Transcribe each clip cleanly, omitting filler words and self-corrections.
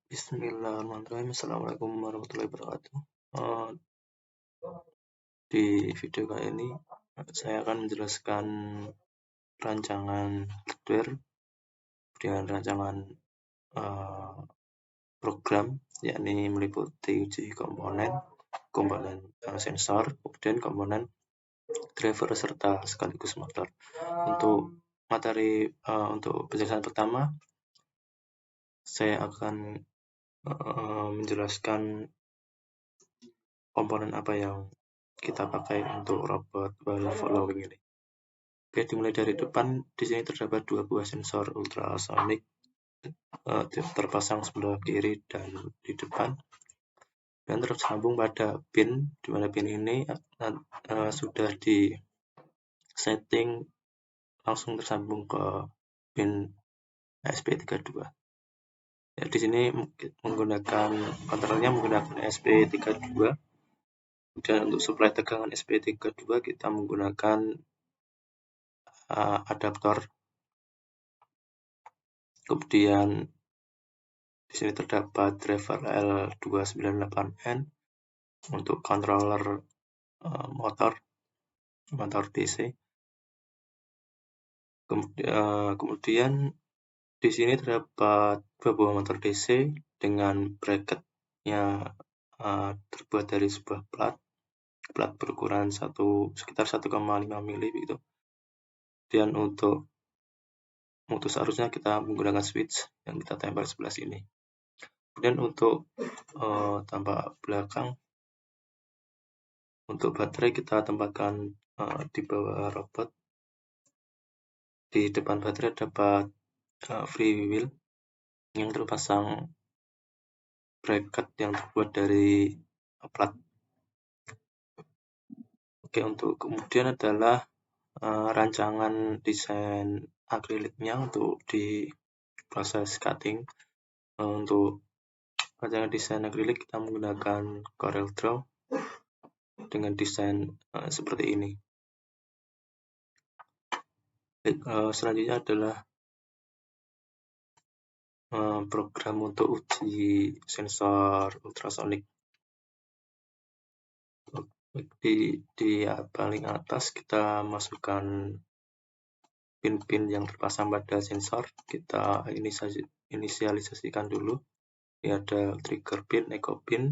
Bismillahirrahmanirrahim. Assalamualaikum warahmatullahi wabarakatuh. Di video kali ini saya akan menjelaskan rancangan hardware dengan rancangan program, yakni meliputi uji komponen sensor, kemudian komponen driver serta sekaligus motor. Untuk materi untuk penjelasan pertama, saya akan menjelaskan komponen apa yang kita pakai untuk robot wheel following ini. Oke, dimulai dari depan. Di sini terdapat dua buah sensor ultrasonic terpasang sebelah kiri dan di depan, dan tersambung pada pin, di mana pin ini sudah di setting langsung tersambung ke pin ESP32. Ya, di sini menggunakan kontrolnya menggunakan ESP32. Dan untuk suplai tegangan ESP32 kita menggunakan adaptor. Kemudian di sini terdapat driver L298N untuk controller motor DC. Kemudian di sini terdapat dua buah motor DC dengan bracketnya terbuat dari sebuah plat berukuran sekitar 1,5 mili begitu. Dan untuk mutus arusnya kita menggunakan switch yang kita tempel sebelah sini. Kemudian untuk tampak belakang, untuk baterai kita tempatkan di bawah robot. Di depan baterai terdapat free wheel yang terpasang bracket yang terbuat dari plat. Oke, untuk kemudian adalah rancangan desain akriliknya untuk di proses cutting. Untuk rancangan desain akrilik kita menggunakan Corel Draw dengan desain seperti ini. Selanjutnya adalah program untuk uji sensor ultrasonic. Di paling atas kita masukkan pin-pin yang terpasang pada sensor. Kita inisialisasikan dulu. Ini ada trigger pin, echo pin,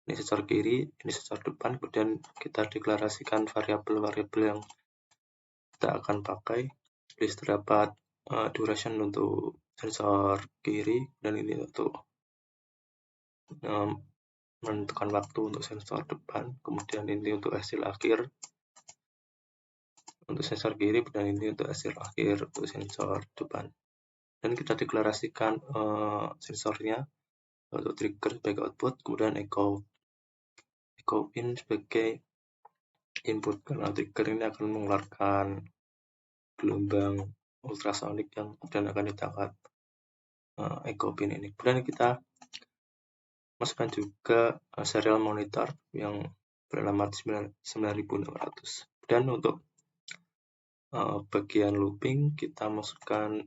ini sensor kiri, ini sensor depan. Kemudian kita deklarasikan variabel-variabel yang kita akan pakai. Di situ terdapat duration untuk sensor kiri, dan ini untuk menentukan waktu untuk sensor depan. Kemudian ini untuk hasil akhir untuk sensor kiri, dan ini untuk hasil akhir untuk sensor depan. Dan kita deklarasikan sensornya untuk trigger sebagai output, kemudian echo pin sebagai input, karena trigger ini akan mengeluarkan gelombang ultrasonic yang kemudian akan ditangkap echo pin ini. Kemudian kita masukkan juga serial monitor yang beralamat 9600. Dan untuk bagian looping kita masukkan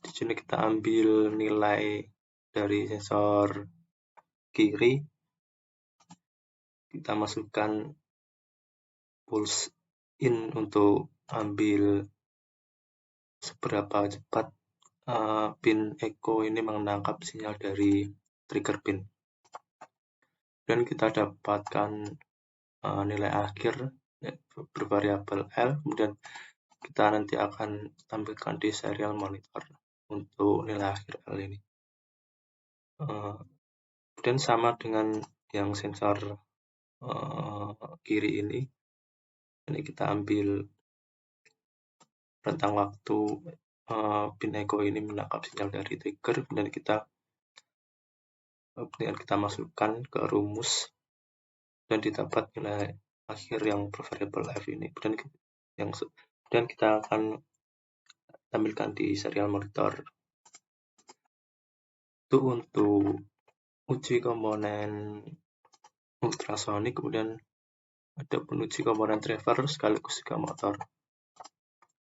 di sini, kita ambil nilai dari sensor kiri, kita masukkan pulse in untuk ambil seberapa cepat pin echo ini menangkap sinyal dari trigger pin. Dan kita dapatkan nilai akhir bervariabel L, kemudian kita nanti akan tampilkan di serial monitor untuk nilai akhir L ini. Dan sama dengan yang sensor kiri ini kita ambil rentang waktu pin echo ini menangkap sinyal dari trigger, dan kita masukkan ke rumus dan didapat nilai akhir yang bervariabel F ini. Dan kita akan tampilkan di serial monitor. Itu untuk uji komponen ultrasonic. Kemudian ada uji komponen driver sekaligus juga motor.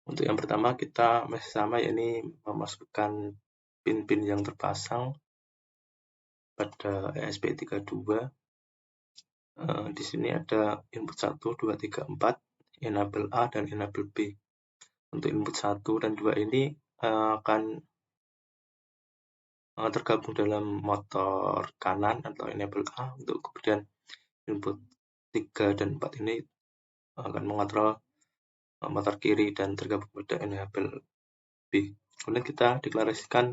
Untuk yang pertama kita masih sama, yakni memasukkan pin-pin yang terpasang pada ESP32 di sini ada input 1, 2, 3, 4, enable A dan enable B. Untuk input 1 dan 2 ini akan tergabung dalam motor kanan atau enable A, untuk kemudian input 3 dan 4 ini akan mengontrol motor kiri dan tergabung pada enable B. Kemudian kita deklarasikan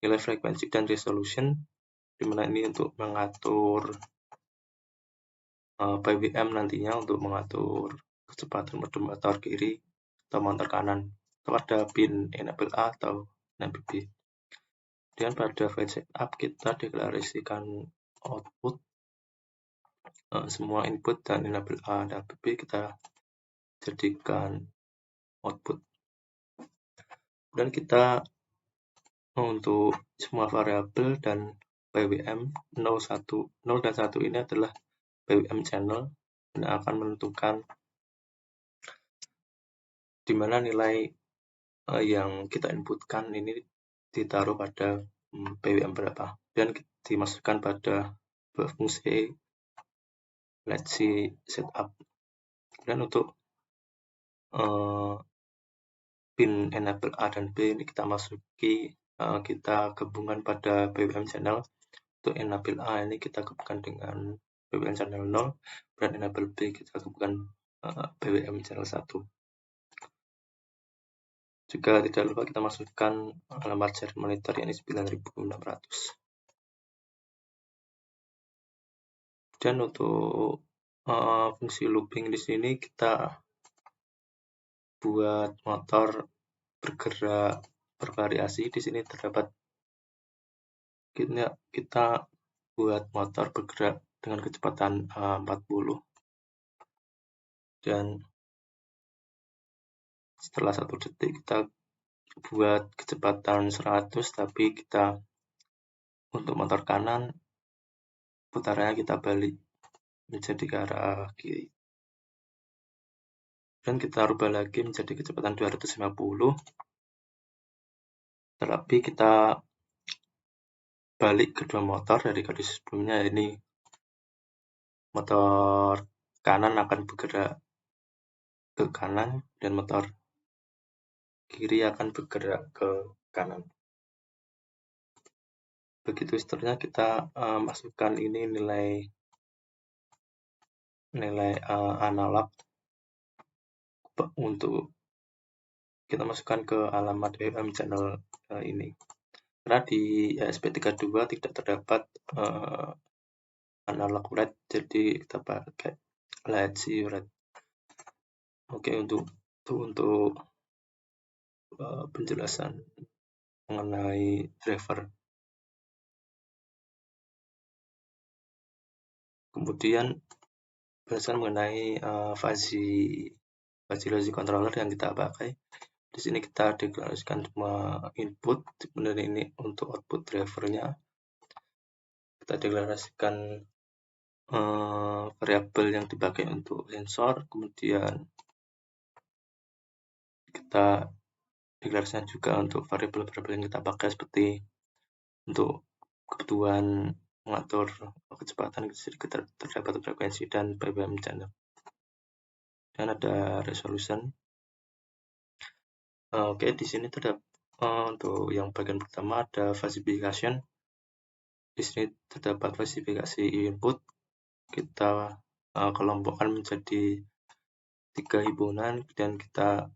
nilai frekuensi dan resolution, di mana ini untuk mengatur PWM nantinya, untuk mengatur kecepatan motor kiri atau motor kanan pada pin enable A atau enable B. Kemudian pada file setup kita deklarasikan output, semua input dan enable A dan B kita jadikan output. Dan kita untuk semua variabel dan PWM 0, 1, 0 dan 1 ini adalah PWM channel yang akan menentukan di mana nilai yang kita inputkan ini ditaruh pada PWM berapa, dan dimasukkan pada fungsi let's see setup. Dan untuk pin enable A dan B ini kita masuki, kita gabungan pada PWM channel. Untuk enable A ini kita gabungkan dengan PWM channel 0, dan enable B kita gabungkan PWM channel 1. Juga tidak lupa kita masukkan alamat serial monitor, yakni 9600. Dan untuk fungsi looping di sini kita buat motor bergerak bervariasi. Di sini terdapat kita buat motor bergerak dengan kecepatan 40, dan setelah 1 detik kita buat kecepatan 100, tapi kita untuk motor kanan putarannya kita balik menjadi ke arah kiri, dan kita rubah lagi menjadi kecepatan 250, terlebih kita balik kedua motor dari kondisi sebelumnya. Ini motor kanan akan bergerak ke kanan dan motor kiri akan bergerak ke kanan. Begitu seterusnya kita masukkan ini nilai analog untuk kita masukkan ke alamat PWM channel ini. Karena di ESP32 tidak terdapat analog red, jadi kita pakai let's see red. Oke, untuk penjelasan mengenai driver. Kemudian penjelasan mengenai fuzzy logic controller yang kita pakai. Di sini kita deklarasikan semua input, kemudian ini untuk output drivernya. Kita deklarasikan variabel yang dipakai untuk sensor, kemudian kita deklarasikan juga untuk variabel-variabel yang kita pakai, seperti untuk kebutuhan mengatur kecepatan, terdapat frekuensi dan PWM channel. Dan ada resolution. Oke, di sini terdapat untuk yang bagian pertama ada falsification. Di sini terdapat falsifikasi input. Kita kelompokkan menjadi 3 himpunan, dan kita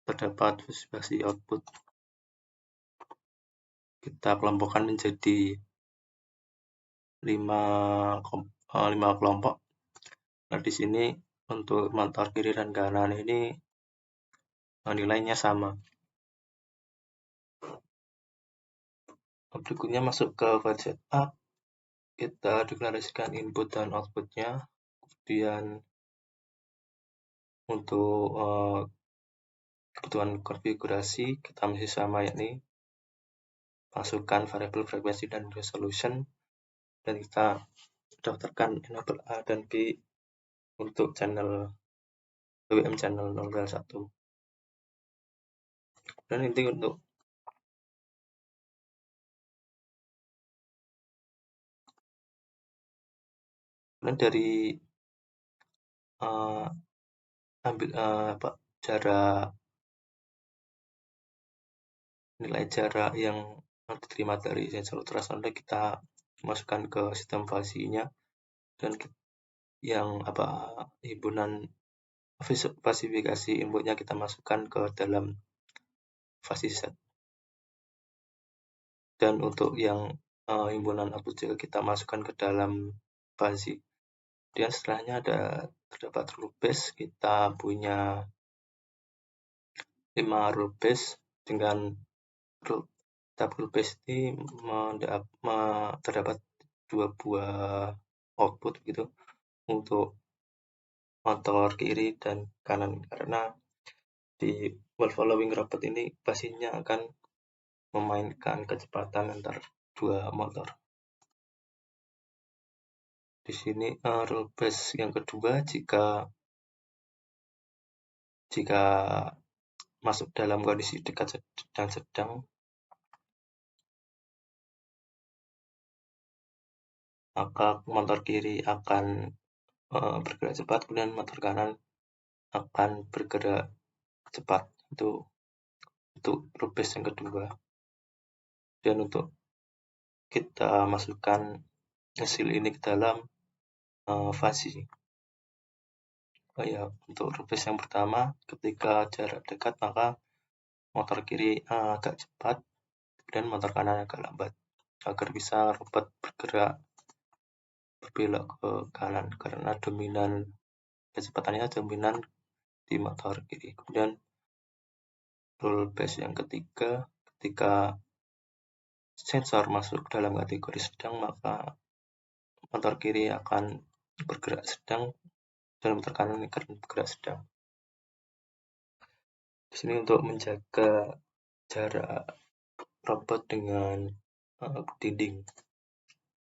terdapat falsifikasi output. Kita kelompokkan menjadi 5 kelompok. Nah, di sini untuk motor kiri dan kanan ini nilainya sama. Berikutnya masuk ke file setup, kita deklarasikan input dan outputnya. Kemudian untuk kebutuhan konfigurasi kita masih sama, yakni masukkan variabel frekuensi dan resolution, dan kita daftarkan enable A dan B untuk channel PWM channel 0 dan 1. Dan ini untuk Kemudian dari jarak nilai jarak yang diterima dari sensor ultrasonic kita masukkan ke sistem fasinya, dan yang himpunan fasifikasi inputnya kita masukkan ke dalam fasi set. Dan untuk yang himpunan output juga kita masukkan ke dalam fasi. Dan setelahnya terdapat rule base. Kita punya 5 rule base. Dengan tab rule base ini terdapat 2 buah output gitu untuk motor kiri dan kanan, karena di wall following robot ini pastinya akan memainkan kecepatan antar dua motor. Di sini rule base yang kedua, jika masuk dalam kondisi dekat dan sedang, maka motor kiri akan bergerak cepat, kemudian motor kanan akan bergerak cepat. Itu untuk rule base yang kedua. Dan untuk kita masukkan hasil ini ke dalam fasi. Untuk rule base yang pertama, ketika jarak dekat maka motor kiri agak cepat dan motor kanan agak lambat, agar bisa robot bergerak berbelok ke kanan, karena kecepatannya dominan di motor kiri. Kemudian rule base yang ketiga, ketika sensor masuk dalam kategori sedang, maka motor kiri akan bergerak sedang dan motor kanan akan bergerak sedang. Di sini untuk menjaga jarak robot dengan dinding.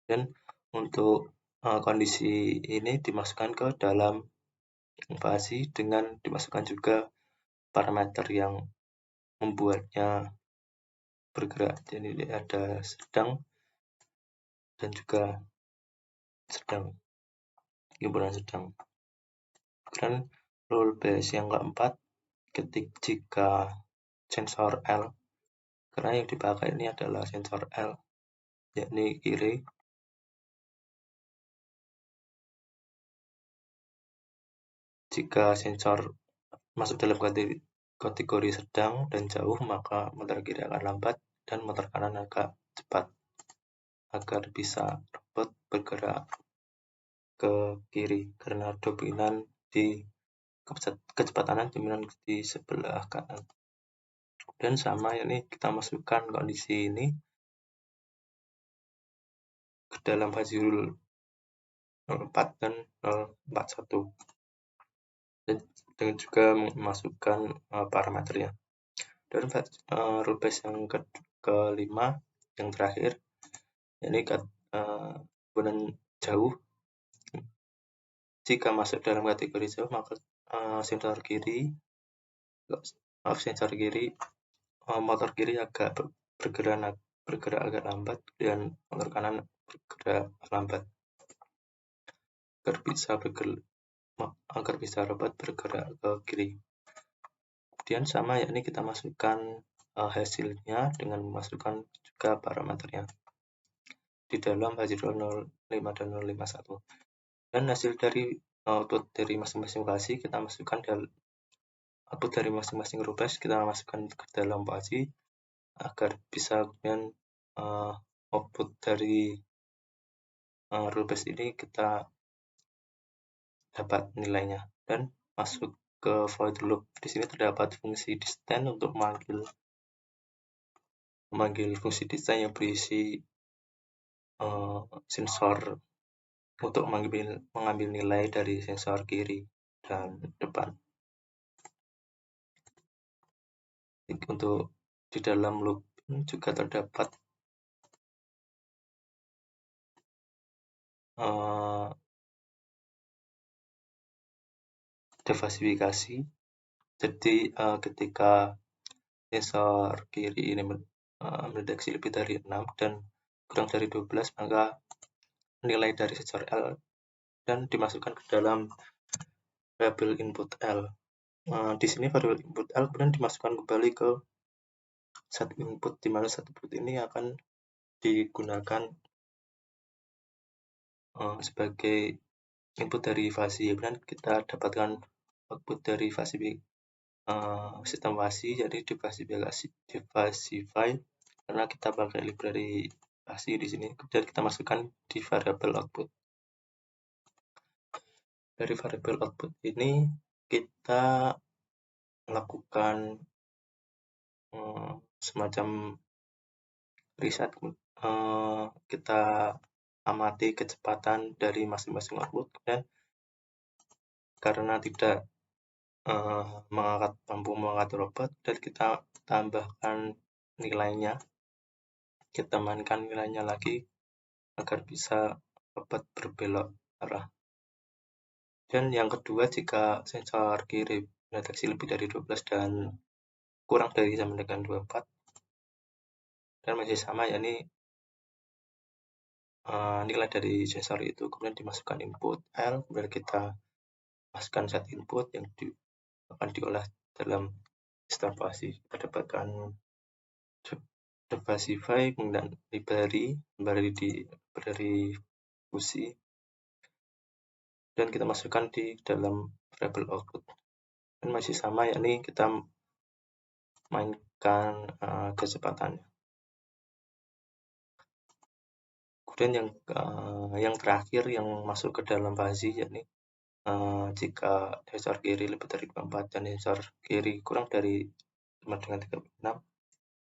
Dan untuk kondisi ini dimasukkan ke dalam fasi dengan dimasukkan juga parameter yang membuatnya bergerak. Jadi ada sedang dan juga sedang, himpunan sedang. Dan rule base yang keempat, jika sensor L, karena yang dipakai ini adalah sensor L, yakni kiri, jika sensor masuk dalam kategori sedang dan jauh, maka motor kiri akan lambat dan motor kanan agak cepat, agar bisa robot bergerak ke kiri, karena dominan di kecepatan dominan di sebelah kanan. Dan sama ini kita masukkan kondisi ini ke dalam fasi rule 04 dan 041, dan juga memasukkan parameternya. Dan rule base yang kelima, yang terakhir, ini himpunan jauh. Jika masuk dalam kategori jauh, maka sensor kiri, motor kiri agak bergerak agak lambat dan motor kanan bergerak lambat, agar bisa robot bergerak ke kiri. Kemudian sama, yakni kita masukkan hasilnya dengan memasukkan juga parameternya di dalam fasi 05 dan 051. Dan hasil dari output dari masing-masing fasi kita masukkan output dari masing-masing rule base kita masukkan ke dalam fasi, agar bisa kemudian output dari rule base ini kita dapat nilainya dan masuk ke void loop. Di sini terdapat fungsi distance untuk memanggil fungsi distance yang berisi sensor untuk mengambil nilai dari sensor kiri dan depan. Untuk di dalam loop juga terdapat defasifikasi. Jadi ketika sensor kiri ini mendeteksi lebih dari 6 dan kurang dari 12, maka nilai dari sensor L dan dimasukkan ke dalam variabel input L. Di sini variabel input L kemudian dimasukkan kembali ke set input, di mana set input ini akan digunakan sebagai input dari fasi. Kemudian kita dapatkan output dari fasi sistem fasi, jadi Divasify karena kita pakai library fasi di sini. Kemudian kita masukkan di variabel output. Dari variabel output ini kita melakukan semacam riset, kita amati kecepatan dari masing-masing output, dan karena tidak mampu mengangkat robot, dan kita tambahkan nilainya, kita mainkan nilainya lagi agar bisa robot berbelok arah. Dan yang kedua, jika sensor kiri mendeteksi lebih dari 12 dan kurang dari sama dengan 24 dan masih sama, yakni nilai dari sensor itu kemudian dimasukkan input L, kemudian kita masukkan set input yang akan diolah dalam sistem fasi. Kita dapatkan Divasify, kemudian library fusi, dan kita masukkan di dalam variabel output. Dan masih sama, yakni kita mainkan kecepatannya. Kemudian yang terakhir yang masuk ke dalam fasi, yakni jika sensor kiri lebih dari 24 dan sensor kiri kurang dari 5 dengan 36,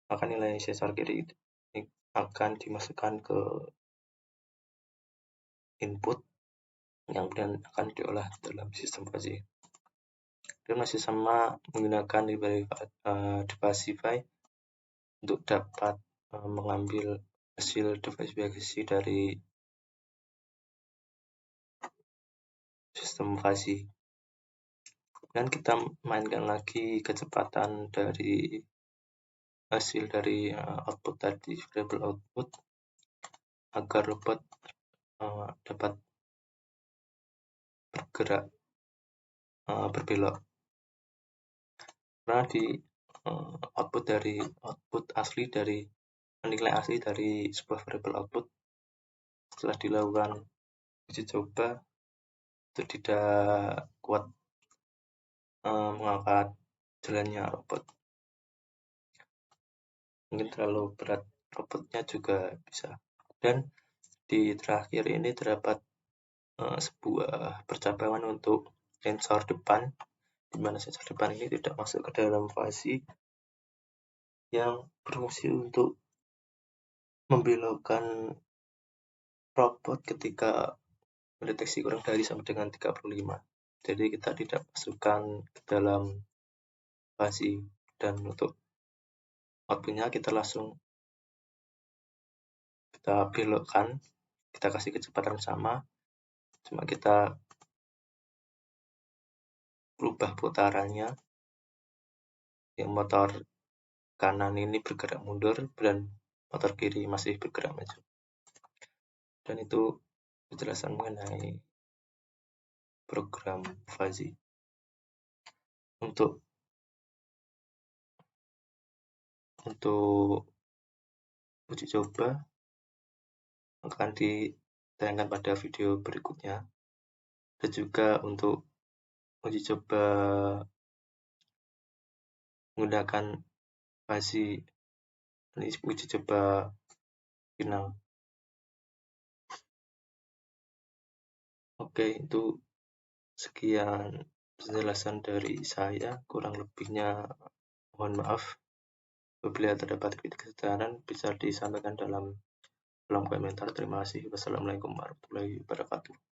maka nilai sensor kiri ini akan dimasukkan ke input yang kemudian akan diolah dalam sistem fasi. Dan masih sama menggunakan library Divasify untuk dapat mengambil hasil diverifikasi dari sistem fasi. Dan kita mainkan lagi kecepatan dari hasil dari output tadi, variable output, agar robot dapat bergerak berbelok. Karena di output asli dari nilai asli dari sebuah variable output setelah dilakukan uji coba itu tidak kuat mengangkat jalannya robot. Mungkin terlalu berat robotnya juga bisa. Dan di terakhir ini terdapat sebuah percakapan untuk sensor depan, di mana sensor depan ini tidak masuk ke dalam fasi, yang berfungsi untuk membelokkan robot ketika mendeteksi kurang dari sama dengan 35. Jadi kita tidak masukkan ke dalam fasi, dan untuk outputnya kita langsung kita belokkan, kita kasih kecepatan sama, cuma kita rubah putarannya, yang motor kanan ini bergerak mundur dan motor kiri masih bergerak maju. Dan itu penjelasan mengenai program fuzzy. Untuk uji coba akan ditayangkan pada video berikutnya, dan juga untuk uji coba menggunakan fuzzy, ini uji coba final. Oke, itu sekian penjelasan dari saya, kurang lebihnya mohon maaf. Apabila terdapat kritik kesadaran bisa disampaikan dalam kolom komentar. Terima kasih. Wassalamualaikum warahmatullahi wabarakatuh.